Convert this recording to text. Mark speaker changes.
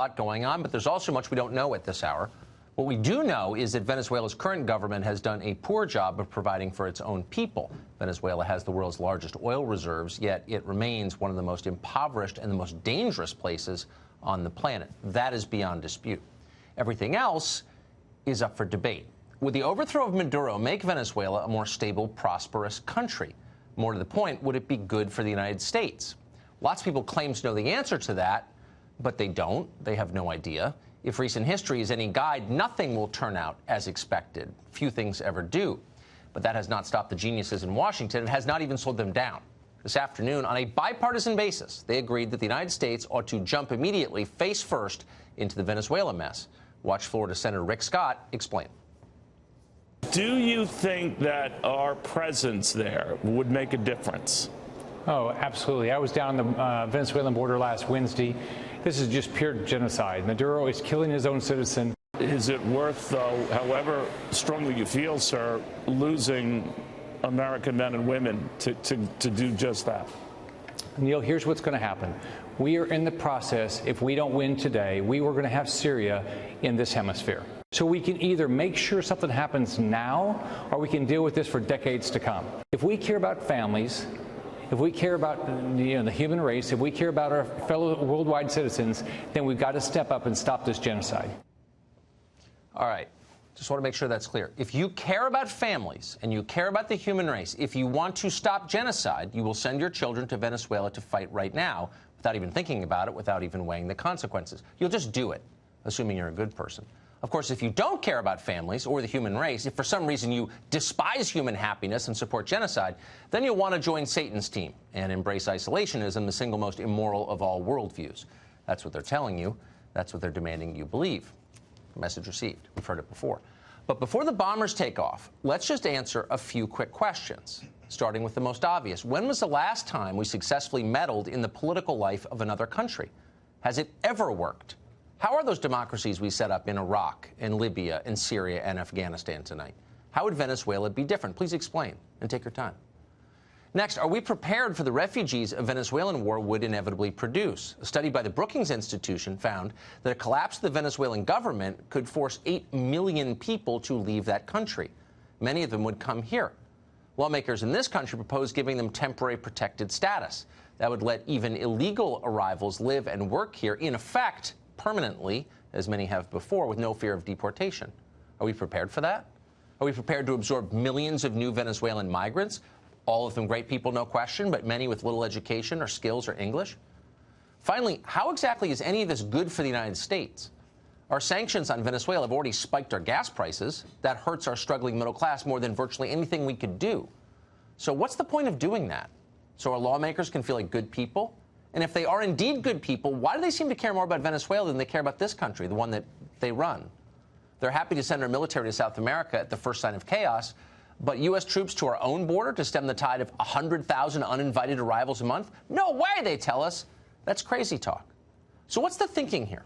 Speaker 1: Lot going on, but there's also much we don't know at this hour. What we do know is that Venezuela's current government has done a poor job of providing for its own people. Venezuela has the world's largest oil reserves, yet it remains one of the most impoverished and the most dangerous places on the planet. That is beyond dispute. Everything else is up for debate. Would the overthrow of Maduro make Venezuela a more stable, prosperous country? More to the point, would it be good for the United States? Lots of people claim to know the answer to that, but they don't. They have no idea. If recent history is any guide, nothing will turn out as expected. Few things ever do. But that has not stopped the geniuses in Washington. It has not even slowed them down. This afternoon, on a bipartisan basis, they agreed that the United States ought to jump immediately, face first, into the Venezuela mess. Watch Florida Senator Rick Scott explain.
Speaker 2: Do you think that our presence there would make a difference?
Speaker 3: Oh, absolutely. I was down the Venezuelan border last Wednesday. This is just pure genocide. Maduro is killing his own citizen.
Speaker 2: Is it worth, though, however strongly you feel, sir, losing American men and women to do just that?
Speaker 3: Neil, here's what's going to happen. We are in the process, if we don't win today, we were going to have Syria in this hemisphere. So we can either make sure something happens now, or we can deal with this for decades to come. If we care about families, if we care about the human race, if we care about our fellow worldwide citizens, then we've got to step up and stop this genocide.
Speaker 1: All right. Just want to make sure that's clear. If you care about families and you care about the human race, if you want to stop genocide, you will send your children to Venezuela to fight right now without even thinking about it, without even weighing the consequences. You'll just do it, assuming you're a good person. Of course, if you don't care about families or the human race, if for some reason you despise human happiness and support genocide, then you'll want to join Satan's team and embrace isolationism, the single most immoral of all worldviews. That's what they're telling you. That's what they're demanding you believe. Message received. We've heard it before. But before the bombers take off, let's just answer a few quick questions, starting with the most obvious. When was the last time we successfully meddled in the political life of another country? Has it ever worked? How are those democracies we set up in Iraq, in Libya, in Syria, and Afghanistan tonight? How would Venezuela be different? Please explain, and take your time. Next, are we prepared for the refugees a Venezuelan war would inevitably produce? A study by the Brookings Institution found that a collapse of the Venezuelan government could force 8 million people to leave that country. Many of them would come here. Lawmakers in this country propose giving them temporary protected status. That would let even illegal arrivals live and work here, in effect, permanently, as many have before, with no fear of deportation. Are we prepared for that? Are we prepared to absorb millions of new Venezuelan migrants? All of them great people, no question, but many with little education or skills or English? Finally, how exactly is any of this good for the United States? Our sanctions on Venezuela have already spiked our gas prices. That hurts our struggling middle class more than virtually anything we could do. So what's the point of doing that? So our lawmakers can feel like good people? And if they are indeed good people, why do they seem to care more about Venezuela than they care about this country, the one that they run? They're happy to send our military to South America at the first sign of chaos, but U.S. troops to our own border to stem the tide of 100,000 uninvited arrivals a month? No way, they tell us. That's crazy talk. So what's the thinking here?